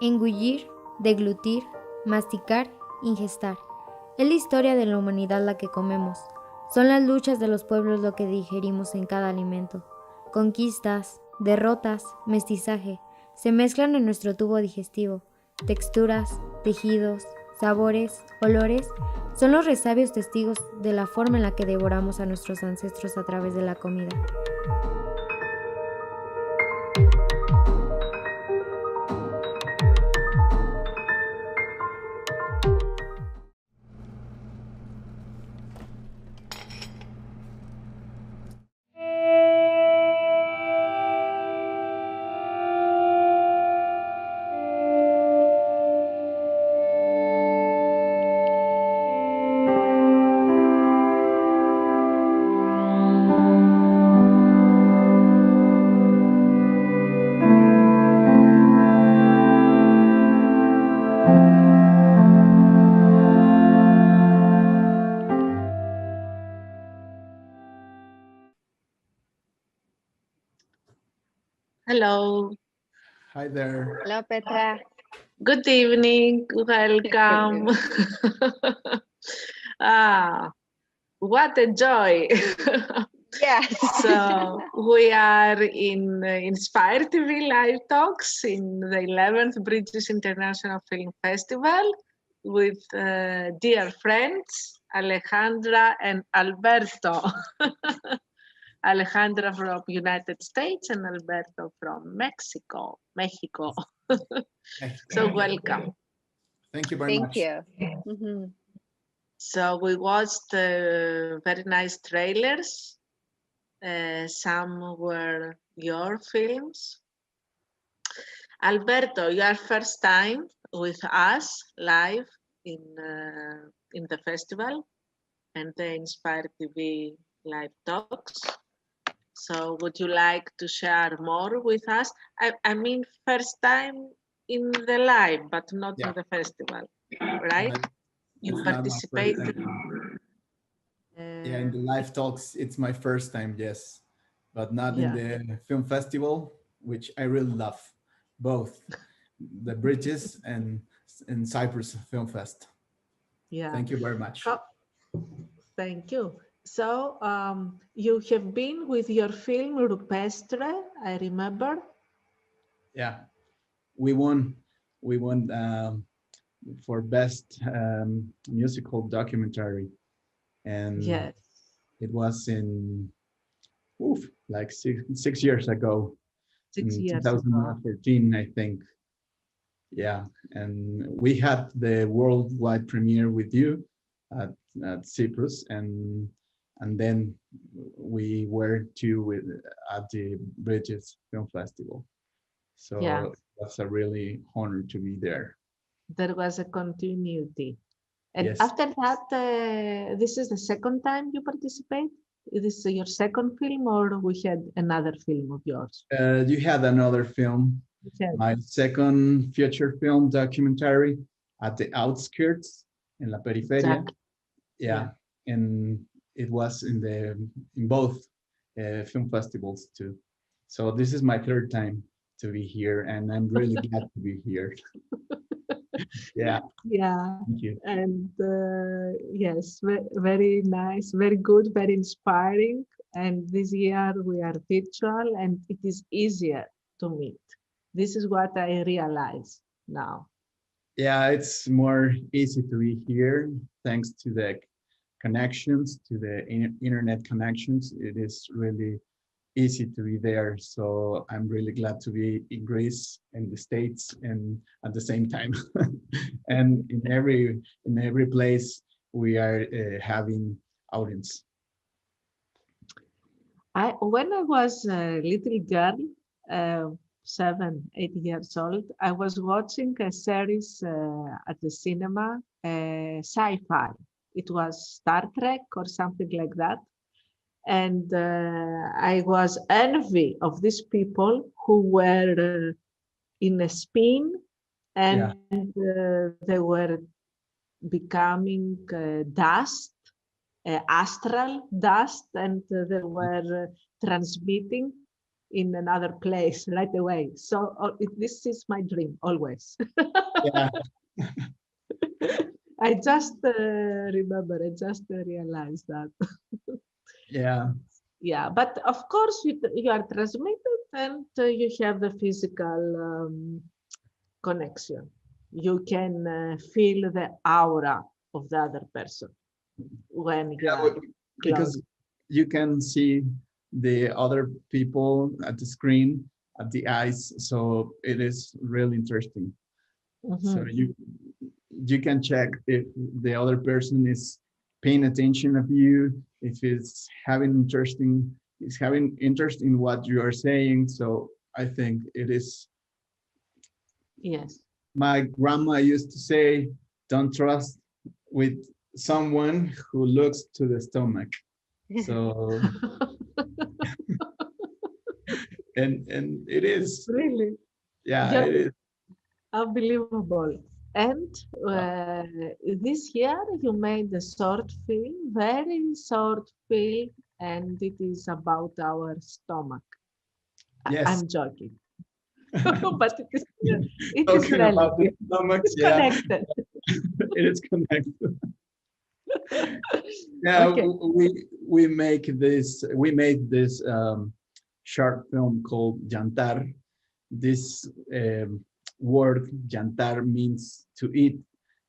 Engullir, deglutir, masticar, ingestar. Es la historia de la humanidad la que comemos. Son las luchas de los pueblos lo que digerimos en cada alimento. Conquistas, derrotas, mestizaje, se mezclan en nuestro tubo digestivo. Texturas, tejidos, sabores, olores, son los resabios testigos de la forma en la que devoramos a nuestros ancestros a través de la comida. Hello. Hi there. Hello, Petra. Good evening. Welcome. What a joy. Yes. So we are in Inspire TV live talks in the 11th Bridges International Film Festival with dear friends Alejandra and Alberto. Alejandra from United States and Alberto from Mexico. So welcome. Thank you very much. Thank you. Mm-hmm. So we watched very nice trailers. Some were your films. Alberto, you are first time with us live in the festival and the Inspire TV live talks. So would you like to share more with us? I mean, first time in the live, but not in the festival, right? You participated. Yeah, in the live talks, it's my first time, yes, but not in the film festival, which I really love, both the Bridges and Cyprus Film Fest. Yeah. Thank you very much. Thank you. So you have been with your film 𝘂𝗶𝗱𝗄, I remember. Yeah, we won for best musical documentary, and it was in like six years ago. 6 years 2014, ago. I think. Yeah, and we had the worldwide premiere with you at Cyprus, and then we were at the Bridges Film Festival. So that's a really honor to be there. There was a continuity. And after that, this is the second time you participate? Is this your second film, or we had another film of yours? You had another film, my second feature film documentary at the outskirts in La Periferia. Exactly. Yeah, and it was in both film festivals too. So this is my third time to be here, and I'm really glad to be here. Yeah. Thank you. And yes, very nice, very good, very inspiring. And this year we are virtual, and it is easier to meet. This is what I realize now. Yeah, it's more easy to be here thanks to the connections, to the internet connections. It is really easy to be there. So I'm really glad to be in Greece and the States and at the same time. And in every place we are having audience. When I was a little girl, 7, 8 years old, I was watching a series at the cinema, sci-fi. It was Star Trek or something like that. And I was envy of these people who were in a spin, and they were becoming dust, astral dust, and they were transmitting in another place right away. So this is my dream always. Yeah. I just remember, I just realized that. Yeah. Yeah, but of course you are transmitted and you have the physical connection. You can feel the aura of the other person when you Yeah, are because close. you can see the other people at the screen, at the eyes. So it is really interesting. So Mhm. you can check if the other person is paying attention of you, if it's having interest in what you are saying. So I think it is. Yes. My grandma used to say, don't trust with someone who looks to the stomach. So and it is, Really, yeah, just it is. unbelievable. And Uh, this year you made a short film, very short film, and it is about our stomach. yes. I'm joking, but it is Talking about the reality. stomachs, It's yeah, connected. it is connected. Yeah, Okay. we made this short film called Jantar. This word Jantar means to eat.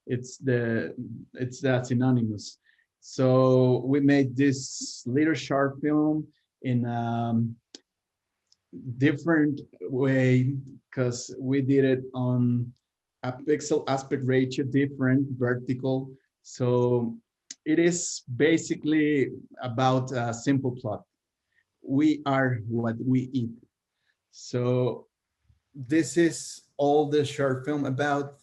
It's that synonymous. So we made this little short film in different way because we did it on a pixel aspect ratio, different vertical. So it is basically about a simple plot. We are what we eat. So this is all the short film about.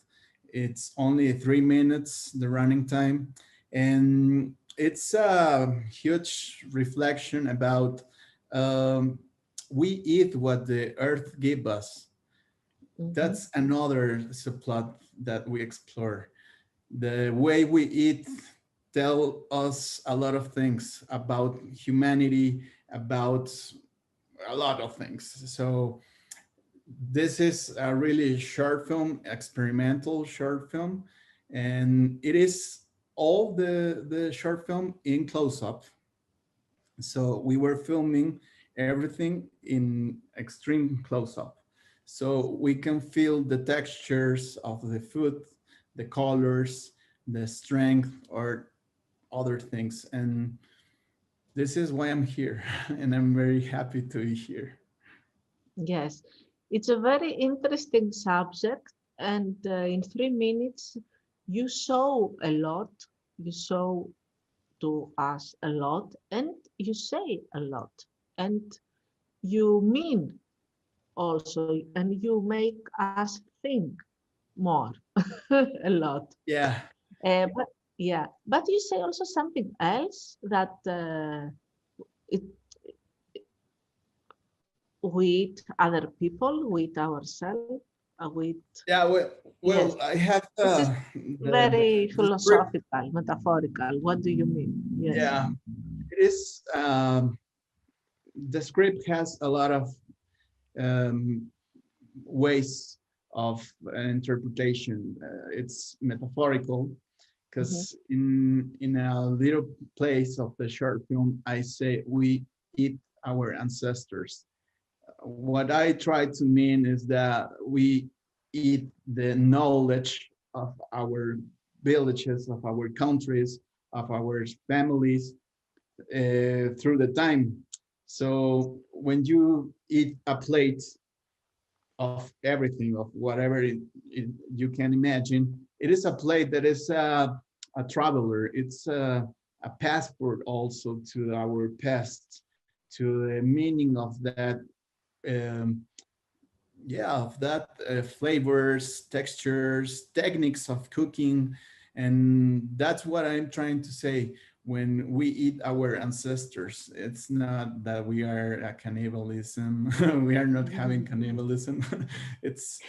It's only 3 minutes, the running time. And it's a huge reflection about um, we eat what the earth gave us. Mhm. That's another subplot that we explore. The way we eat tell us a lot of things about humanity, about a lot of things. So this is a really short film, experimental short film, and it is all the short film in close-up. So we were filming everything in extreme close-up. So we can feel the textures of the food, the colors, the strength, or other things. And this is why I'm here. And I'm very happy to be here. Yes, it's a very interesting subject, and in 3 minutes, you show a lot. You show to us a lot, and you say a lot, and you mean also, and you make us think more a lot. Yeah. But yeah, but you say also something else that it with other people, with ourselves, with Yeah, yes. I have This is very the script. philosophical, metaphorical. What do you mean? Yes. Yeah, it is. The script has a lot of um, ways of interpretation. It's metaphorical Mhm. because in a little place of the short film, I say we eat our ancestors. What I try to mean is that we eat the knowledge of our villages, of our countries, of our families through the time. So when you eat a plate of everything, of whatever you can imagine, it is a plate that is a traveler. It's a passport also to our past, to the meaning of that um, yeah, of that flavors, textures, techniques of cooking. And that's what I'm trying to say. When we eat our ancestors, it's not that we are a cannibalism. We are not having cannibalism. it's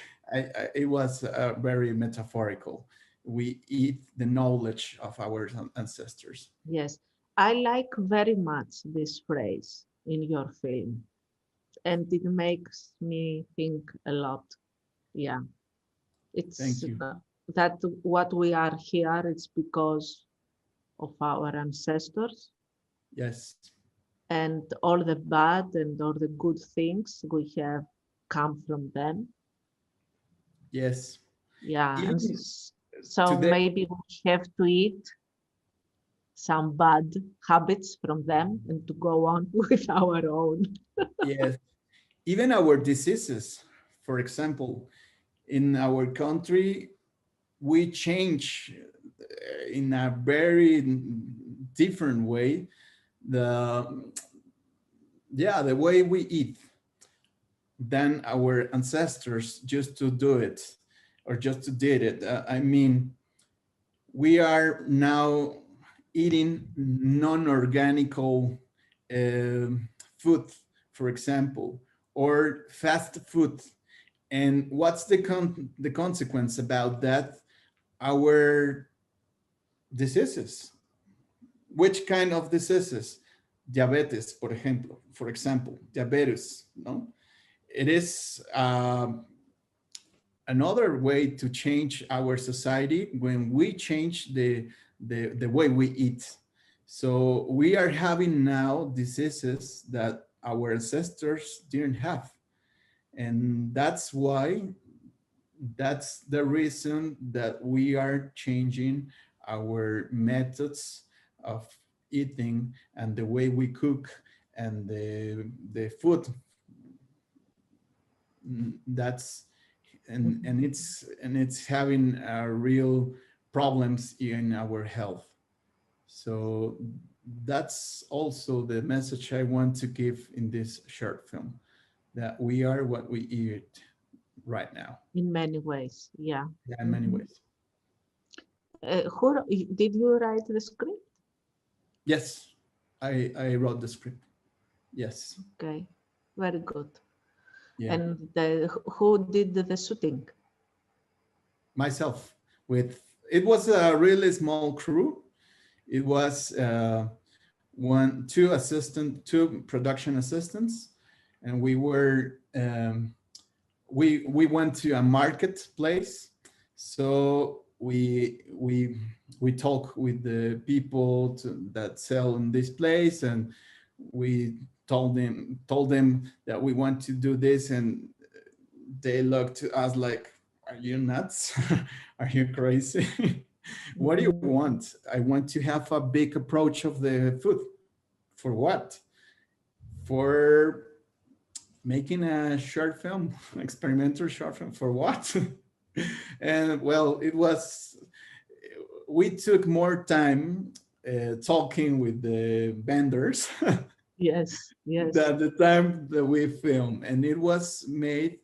it was very metaphorical. We eat the knowledge of our ancestors. Yes. I like very much this phrase in your film. and it makes me think a lot. Yeah, it's Thank you. That what we are here, it's because of our ancestors. Yes. And all the bad and all the good things we have come from them. Yes. Yeah, and Even so today, maybe we have to eat some bad habits from them and to go on with our own. yes, even our diseases, for example, in our country, we change in a very different way the way we eat than our ancestors just to do it or just to did it. I mean, we are now eating non-organical food, for example, or fast food. And what's the consequence about that? Our diseases. Which kind of diseases? Diabetes, for example, diabetes, no? It is another way to change our society when we change the way we eat. So we are having now diseases that our ancestors didn't have. And that's the reason that we are changing our methods of eating and the way we cook and the food. That's and it's having real problems in our health. So that's also the message I want to give in this short film, that we are what we eat right now. In many ways, yeah. Yeah, in many ways. Did you write the script? Yes, I wrote the script. Yes. Okay, very good. Yeah. And who did the shooting? Myself. It was a really small crew. It was two production assistants, and we were we went to a marketplace. So we talk with the people that sell in this place, and we told them that we want to do this, and they looked to us like, are you nuts? Are you crazy? What do you want? I want to have a big approach of the food. For what? For making a short film, experimental short film. For what? And well, we took more time talking with the vendors Yes. than the time that we filmed. And it was made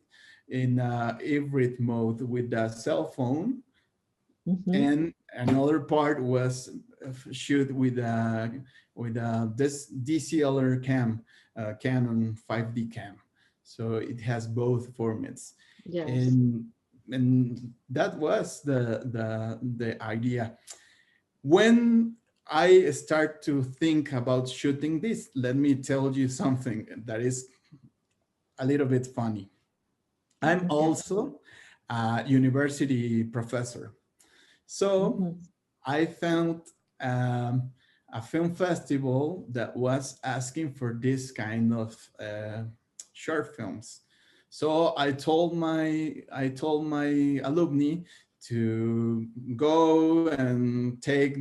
in hybrid mode with a cell phone. And another part was shoot with this DSLR cam, Canon 5D cam. So it has both formats. Yes. And that was the idea. When I start to think about shooting this, let me tell you something that is a little bit funny. I'm also a university professor. So I found a film festival that was asking for this kind of short films. So I told my alumni to go and take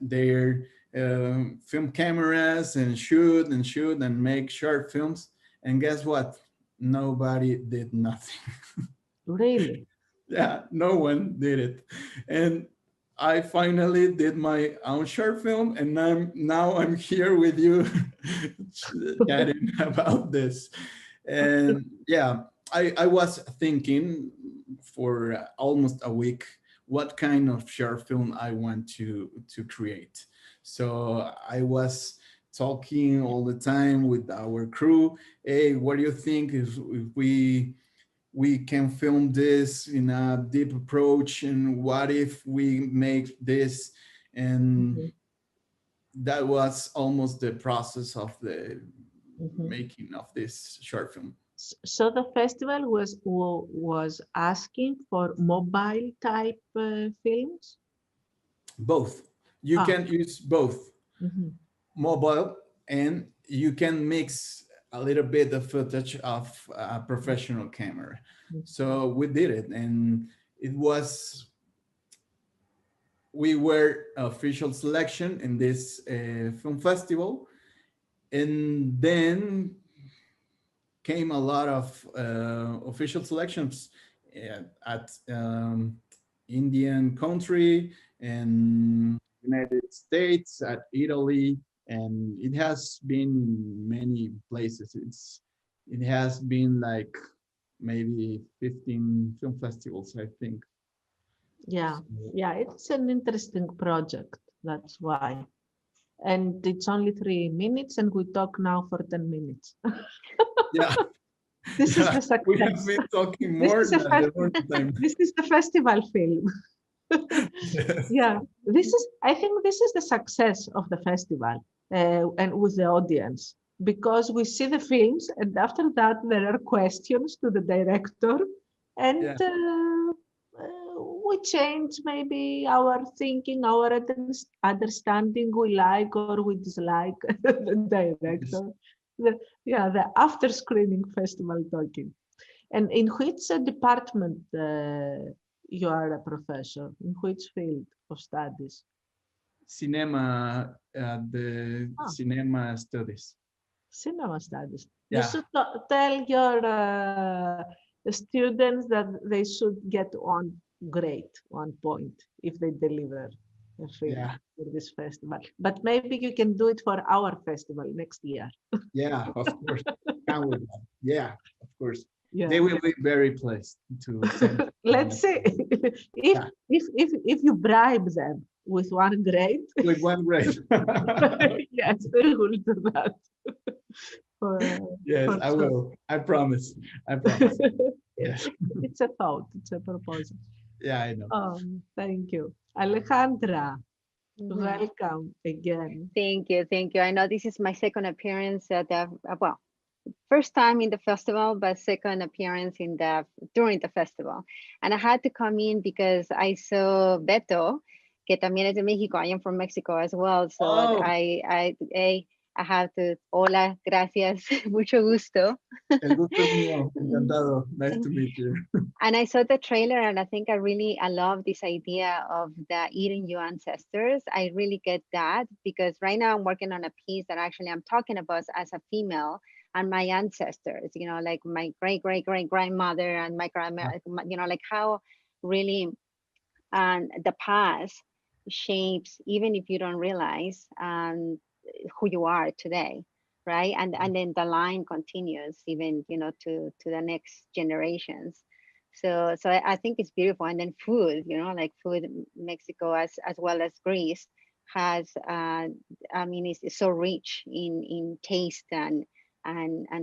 their film cameras and shoot and make short films. And guess what? Nobody did nothing. Really? Yeah, no one did it. And I finally did my own short film, and now I'm here with you chatting about this. And yeah, I was thinking for almost a week what kind of short film I want to create. So I was talking all the time with our crew. Hey, what do you think if we can film this in a deep approach, and what if we make this? And that was almost the process of the making of this short film. So the festival was asking for mobile type films? Both. You can use both mobile, and you can mix a little bit of footage of a professional camera. So we did it, and we were official selection in this film festival, and then came a lot of official selections at Indian country and United States, at Italy, and it has been many places. It has been like maybe 15 film festivals, I think. Yeah, yeah, it's an interesting project. That's why. And it's only 3 minutes, and we talk now for 10 minutes. Yeah. This is the success. We have been talking more than the time. This is the festival film. Yes. Yeah, I think this is the success of the festival and with the audience, because we see the films, and after that there are questions to the director, and we change maybe our thinking, our understanding, we like or we dislike the director. The after screening festival talking. And in which department you are a professor? In which field of studies? Cinema, the cinema studies. Cinema studies. Yeah. You should tell your students that they should get 1 grade, 1 point if they deliver a film for this festival. But maybe you can do it for our festival next year. Yeah, of course. Yeah, of course. Yeah. They will be very pleased to send. Let's see if you bribe them with 1 grade. With 1 grade. Yes, we will do that. Yes, I will. I promise. I promise. Yes. It's a thought. It's a proposal. Yeah, I know. Thank you. Alejandra, welcome again. Thank you. Thank you. I know this is my second appearance at the, well, first time in the festival, but second appearance during the festival. And I had to come in because I saw Beto, que también es de México. I am from Mexico as well. So I have to, hola, gracias, mucho gusto. El gusto es mío, encantado. Nice to meet you. And I saw the trailer, and I think I love this idea of the eating your ancestors. I really get that, because right now I'm working on a piece that actually I'm talking about as a female and my ancestors, you know, like my great-great-great-grandmother and my grandmother, you know, like how really the past shapes, even if you don't realize, who you are today, right? And then the line continues even, you know, to the next generations. So I think it's beautiful. And then food, you know, like food, Mexico as well as Greece has, I mean, it's so rich in taste and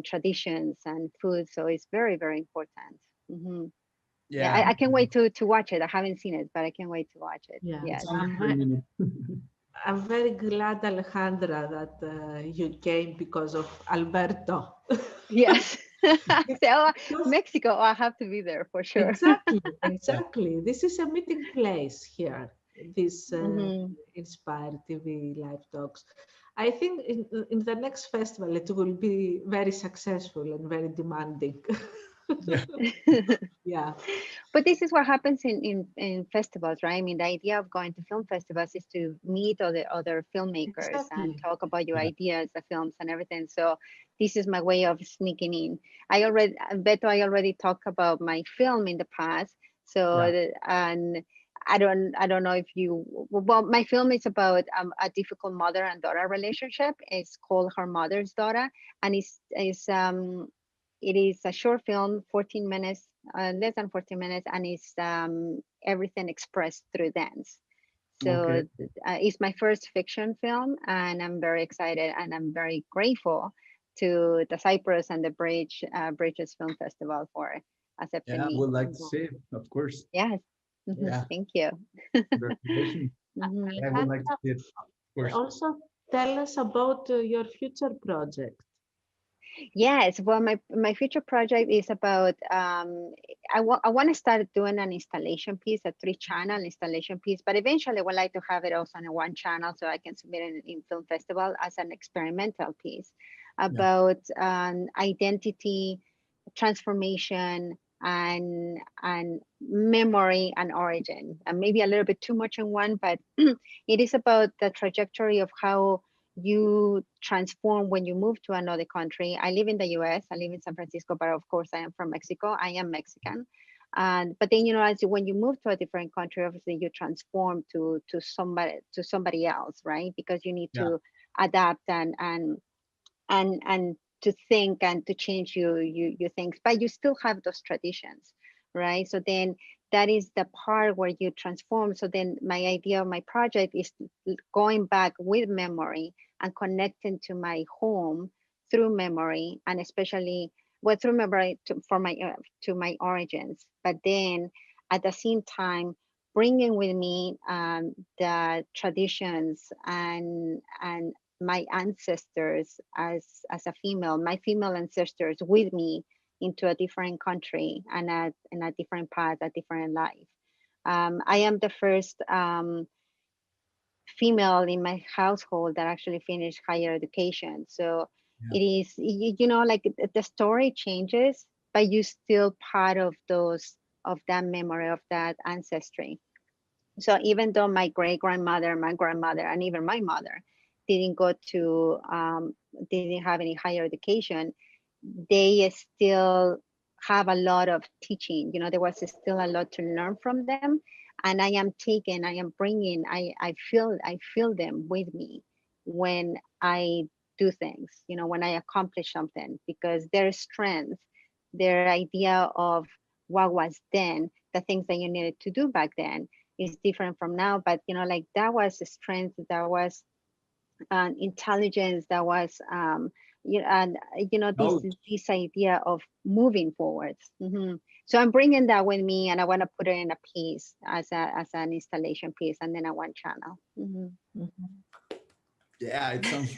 traditions and food. So it's very, very important. Yeah, I can't wait to watch it. I haven't seen it, but I can't wait to watch it. Yeah, yes. I'm very glad, Alejandra, that you came because of Alberto. Yes. Mexico, I have to be there for sure. Exactly. This is a meeting place here, this Inspire TV live talks. I think in the next festival, it will be very successful and very demanding. Yeah. But this is what happens in festivals, right? I mean, the idea of going to film festivals is to meet other filmmakers and talk about your ideas, the films and everything. So this is my way of sneaking in. Beto, I already talked about my film in the past. So, and I don't know if well, my film is about a difficult mother and daughter relationship. It's called Her Mother's Daughter, and it is a short film, 14 minutes, less than 14 minutes, and it's everything expressed through dance. So it's my first fiction film, and I'm very excited, and I'm very grateful to the Cyprus and the Bridges Film Festival for accepting me. I would like to see it, of course. Yes. Thank you. Congratulations. I would like to see it, of course. Also, tell us about your future project. Yes, well, my future project is about, I want to start doing an installation piece, a 3-channel installation piece, but eventually I would like to have it also on a 1 channel so I can submit it in film festival as an experimental piece about identity, transformation, and memory and origin. And maybe a little bit too much in one, but it is about the trajectory of how you transform when you move to another country. I live in the US, I live in San Francisco, but of course I am from Mexico. I am Mexican. But then, when you move to a different country, obviously you transform to somebody else, right? Because you need to adapt and to think and to change your things, but you still have those traditions, right? So then that is the part where you transform. So then my idea of my project is going back with memory and connecting to my home through memory, and especially through memory to my origins, but then at the same time bringing with me the traditions and my ancestors as a female, my female ancestors with me into a different country and in a different path, a different life. I am the first female in my household that actually finished higher education. So it is, like the story changes, but you still part of that memory, of that ancestry. So even though my great-grandmother, my grandmother, and even my mother didn't have any higher education, they still have a lot of teaching. There was still a lot to learn from them. And I am bringing, I feel them with me when I do things, when I accomplish something, because their strength, their idea of what was then, the things that you needed to do back then is different from now. But, that was a strength, that was intelligence, that was, this idea of moving forward. So I'm bringing that with me, and I want to put it in a piece as an installation piece, and then a 1 channel. Yeah, it sounds.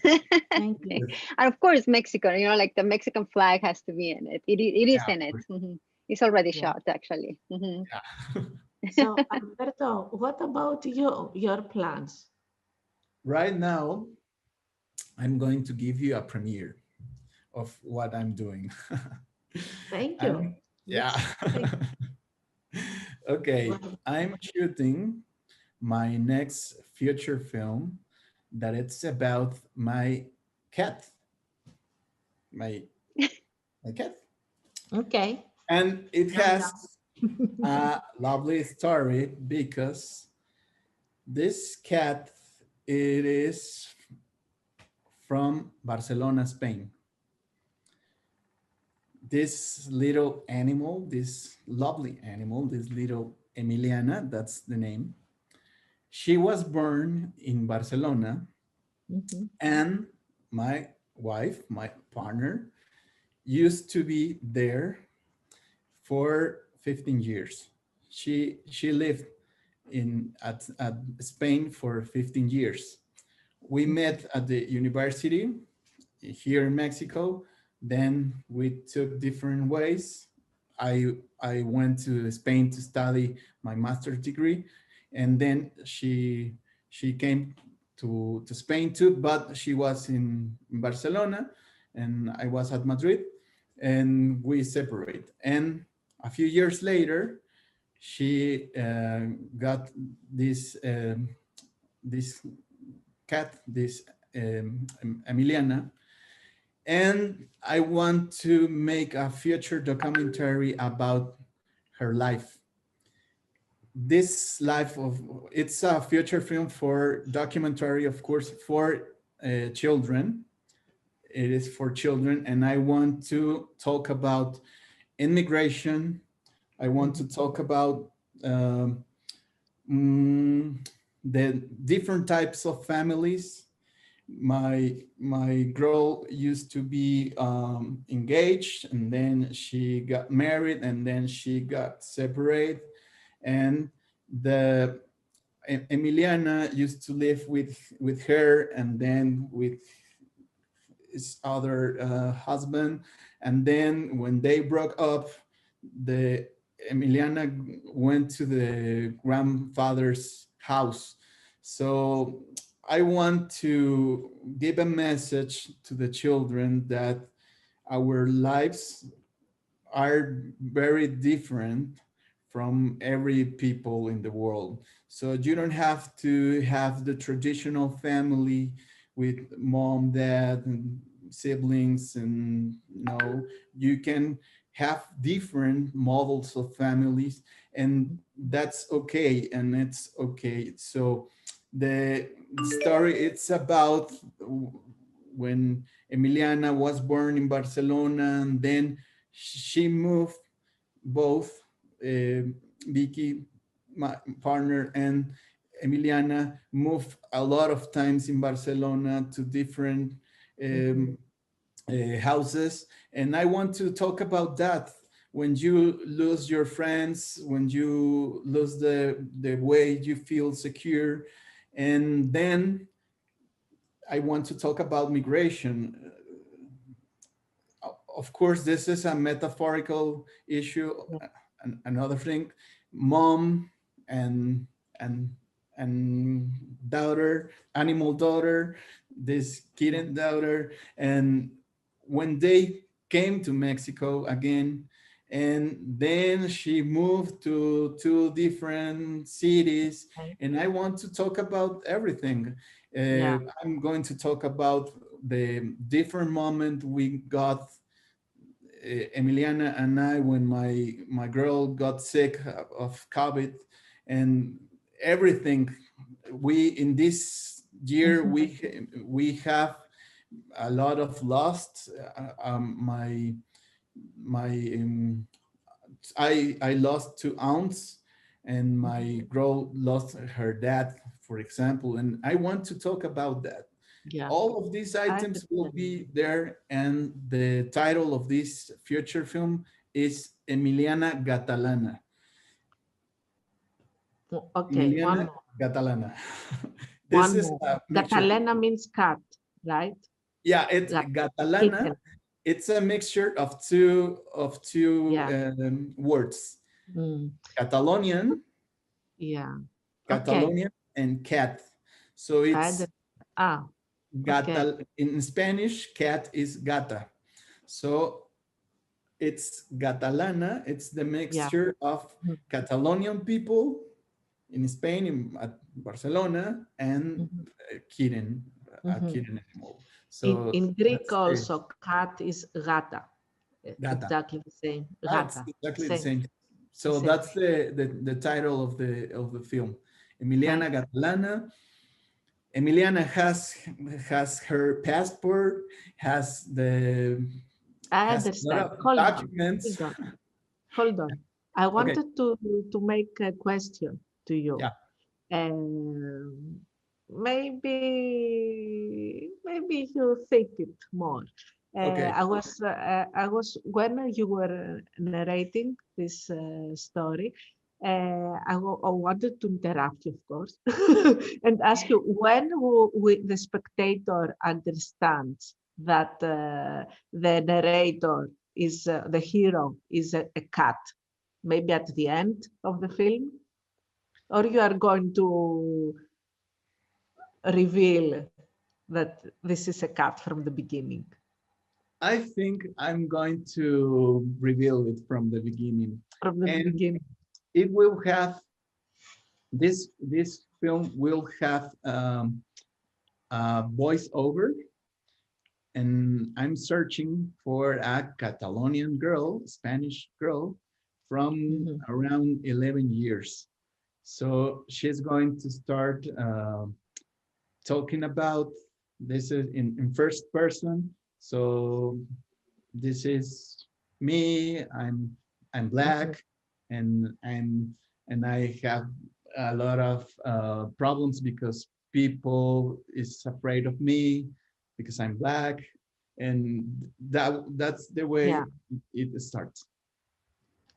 Thank you. And of course, Mexico. Like the Mexican flag has to be in it. It is in it. It's already shot, actually. So Alberto, what about your plans? Right now, I'm going to give you a premiere of what I'm doing. Thank you. Okay, I'm shooting my next feature film that it's about my cat. My cat. Okay. And it has a lovely story because this cat, it is from Barcelona, Spain. This little animal, this lovely animal, this little Emiliana, that's the name. She was born in Barcelona, and my wife, my partner, used to be there for 15 years. She lived at Spain for 15 years. We met at the university here in Mexico. Then we took different ways. I went to Spain to study my master's degree, and then she came to Spain too, but she was in Barcelona and I was at Madrid, and we separate. And a few years later, she got this cat, this Emiliana, and I want to make a feature documentary about her life. This life it's a feature film for documentary, of course, for children. It is for children, and I want to talk about immigration. I want to talk about the different types of families. My girl used to be engaged, and then she got married, and then she got separated, and the Emiliana used to live with her, and then with his other husband. And then when they broke up, the Emiliana went to the grandfather's house. So I want to give a message to the children that our lives are very different from every people in the world. So you don't have to have the traditional family with mom, dad, and siblings, and you can have different models of families, and that's okay, and it's okay. So the story, it's about when Emiliana was born in Barcelona, and then she moved, both Vicky, my partner, and Emiliana moved a lot of times in Barcelona to different houses. And I want to talk about that. When you lose your friends, when you lose the way you feel secure. And then I want to talk about migration. Of course, this is a metaphorical issue. Another thing, mom and daughter, animal daughter, this kitten daughter, and when they came to Mexico again, and then she moved to 2 different cities, and I want to talk about everything. I'm going to talk about the different moment we got, Emiliana and I, when my girl got sick of COVID, and everything. We, in this year, we have a lot of lost. I lost 2 aunts, and my girl lost her dad, for example, and I want to talk about that. Yeah. All of these items will be there, and the title of this future film is Emiliana Catalana. Okay, Emiliana one more. Catalana. This is Catalana means cat, right? Yeah, it's Catalana. It's a mixture of two words. Catalonian. Yeah. Catalonian and cat. So it's gata. Okay. In Spanish, cat is gata. So it's Catalana. It's the mixture of Catalonian people in Spain, at Barcelona, and kitten, a kitten animal. So in Greek also, cat is gata. Gata. Exactly the same. That's exactly the same. So that's the title of the film. Emiliana Catalana. Emiliana has her passport, has the documents. Hold on. I wanted to make a question to you. Yeah. Maybe you think it more. I was when you were narrating this story, I wanted to interrupt you, of course, and ask you, when the spectator understands that the narrator is the hero is a cat, maybe at the end of the film, or you are going to reveal that this is a cat from the beginning? I think I'm going to reveal it from the beginning. From the beginning. It will have, this film will have a voiceover, and I'm searching for a Catalonian girl, Spanish girl, from around 11 years. So she's going to start talking about, this is in first person. So this is me, I'm Black, and I have a lot of problems because people is afraid of me because I'm Black, and that's the way it starts.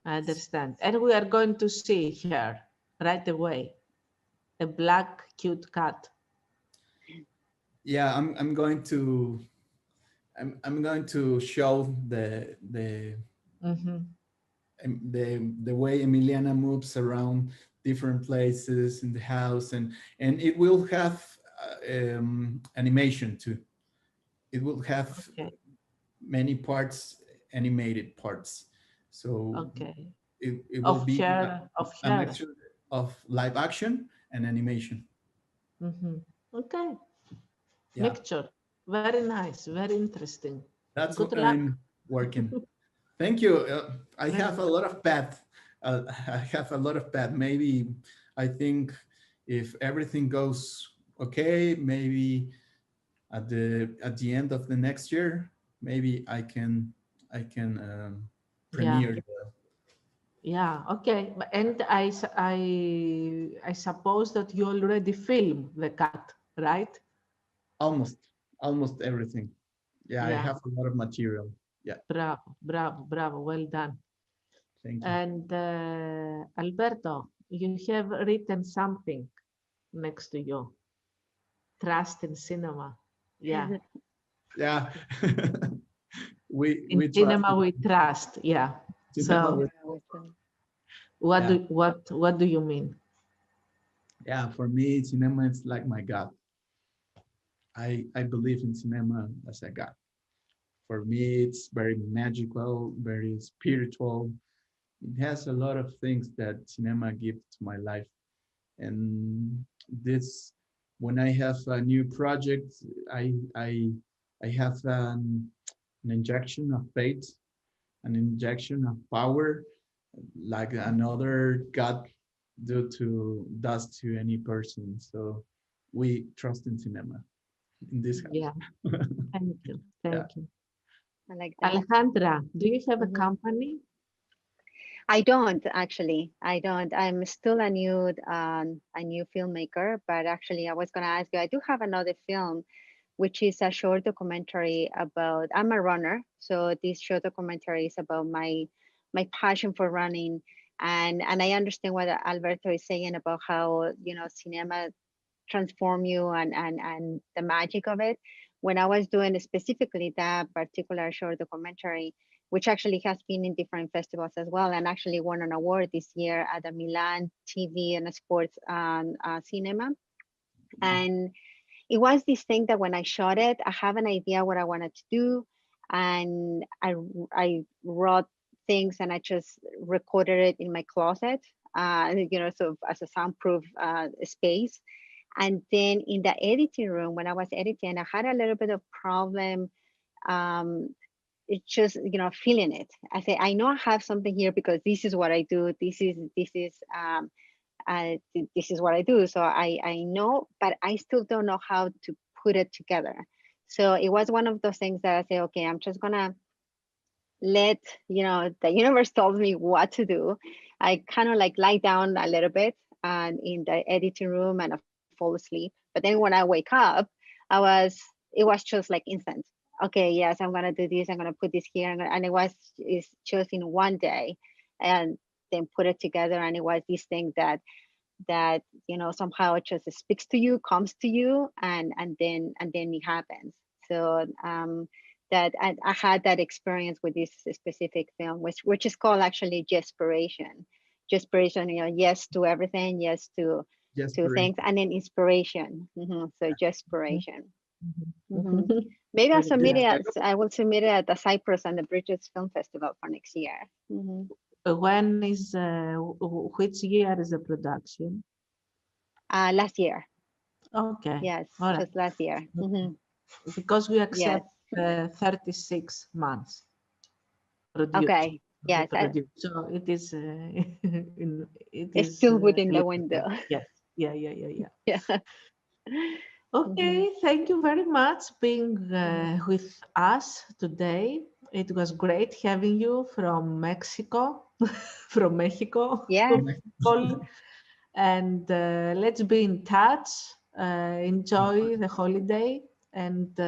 I understand. And we are going to see her right away, a black cute cat. Yeah, I'm going to I'm going to show the way Emiliana moves around different places in the house, and it will have animation too. It will have many parts, animated parts. So it will be a mixture of live action and animation. Okay. Yeah. Mixture. Very nice. Very interesting. That's what I'm working. Thank you. I have a lot of path. Maybe I think if everything goes okay, maybe at the end of the next year, maybe I can premiere. Yeah. Okay. And I suppose that you already filmed the cut, right? Almost everything. Yeah, I have a lot of material. Yeah. Bravo. Well done. Thank you. And Alberto, you have written something next to you. Trust in cinema. Yeah. Yeah. we cinema we trust. Yeah. Cinema what do you mean? Yeah, for me, cinema is like my God. I believe in cinema as a God. For me, it's very magical, very spiritual. It has a lot of things that cinema gives to my life. And this, when I have a new project, I have an injection of faith, an injection of power, like another God does to any person. So we trust in cinema in this house. Yeah. Thank you. Thank you. I like that. Alejandra, do you have a company? I don't actually. I don't. I'm still a new filmmaker, but actually I was going to ask you, I do have another film, which is a short documentary about, I'm a runner. So this short documentary is about my passion for running. And I understand what Alberto is saying about how, cinema transform you and the magic of it. When I was doing specifically that particular short documentary, which actually has been in different festivals as well, and actually won an award this year at the Milan TV and Sports Cinema. And it was this thing that when I shot it, I have an idea what I wanted to do, and I wrote things and I just recorded it in my closet, so as a soundproof space. And then in the editing room, when I was editing, I had a little bit of problem. It's just, feeling it. I say, I know I have something here because this is what I do. This is what I do. So I know, but I still don't know how to put it together. So it was one of those things that I say, okay, I'm just gonna let, the universe tells me what to do. I kind of like lie down a little bit and in the editing room and I fall asleep. But then when I wake up, it was just like instant. Okay, yes, I'm gonna do this. I'm gonna put this here, and it's just in one day, and then put it together. And it was this thing that somehow it just speaks to you, comes to you, and then it happens. So that I had that experience with this specific film, which is called actually 𝘃𝗶𝗍. 𝘃𝗶𝗍, yes to everything, yes to things, and then inspiration. So 𝘃𝗶𝗍. Maybe I will submit it at the Cyprus and the Bridges Film Festival for next year. When is which year is the production? Last year. Okay. Yes, right. Just last year. Because we accept 36 months. Okay. Yes. So it is. It's still within the window. Yes. Yeah. Yeah. Okay, thank you very much being with us today. It was great having you from Mexico, from Mexico. Yeah. And let's be in touch. Enjoy the holiday. And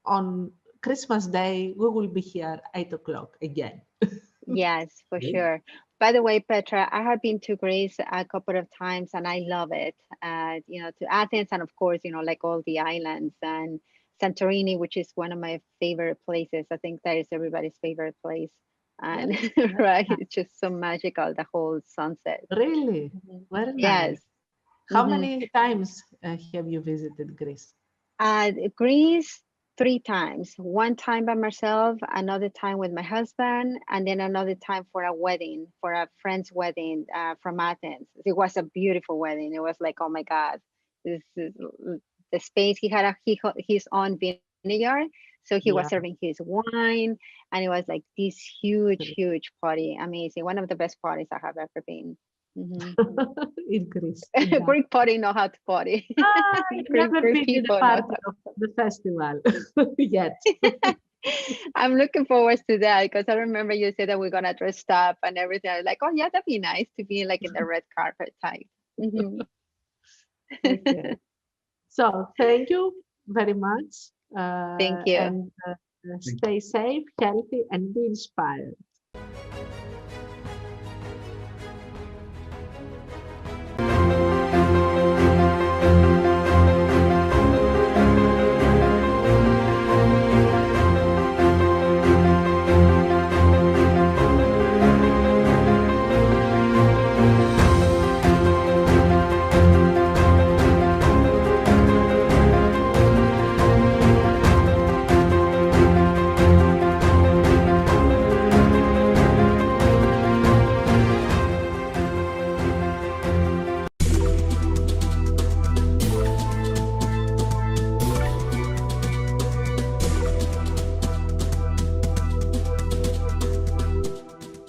on Christmas Day, we will be here 8 o'clock again. Yes, for sure. By the way, Petra, I have been to Greece a couple of times and I love it. To Athens and of course, like all the islands. And Santorini, which is one of my favorite places. I think that is everybody's favorite place. And right, it's just so magical, the whole sunset. Really? Very nice. Yes. How many times have you visited Greece? Greece 3 times. One time by myself, another time with my husband, and then another time for a wedding, for a friend's wedding from Athens. It was a beautiful wedding. It was like, oh my God, this is the space. He had his own vineyard, so he was serving his wine, and it was like this huge party. Amazing. One of the best parties I have ever been. In Greece. Greek party know how to party. Never been in a part of the festival yet. I'm looking forward to that, because I remember you said that we're gonna dress up and everything. I was like, oh yeah, that'd be nice to be like in the red carpet type. Okay. So thank you very much. Thank you. And stay safe, healthy, and be inspired.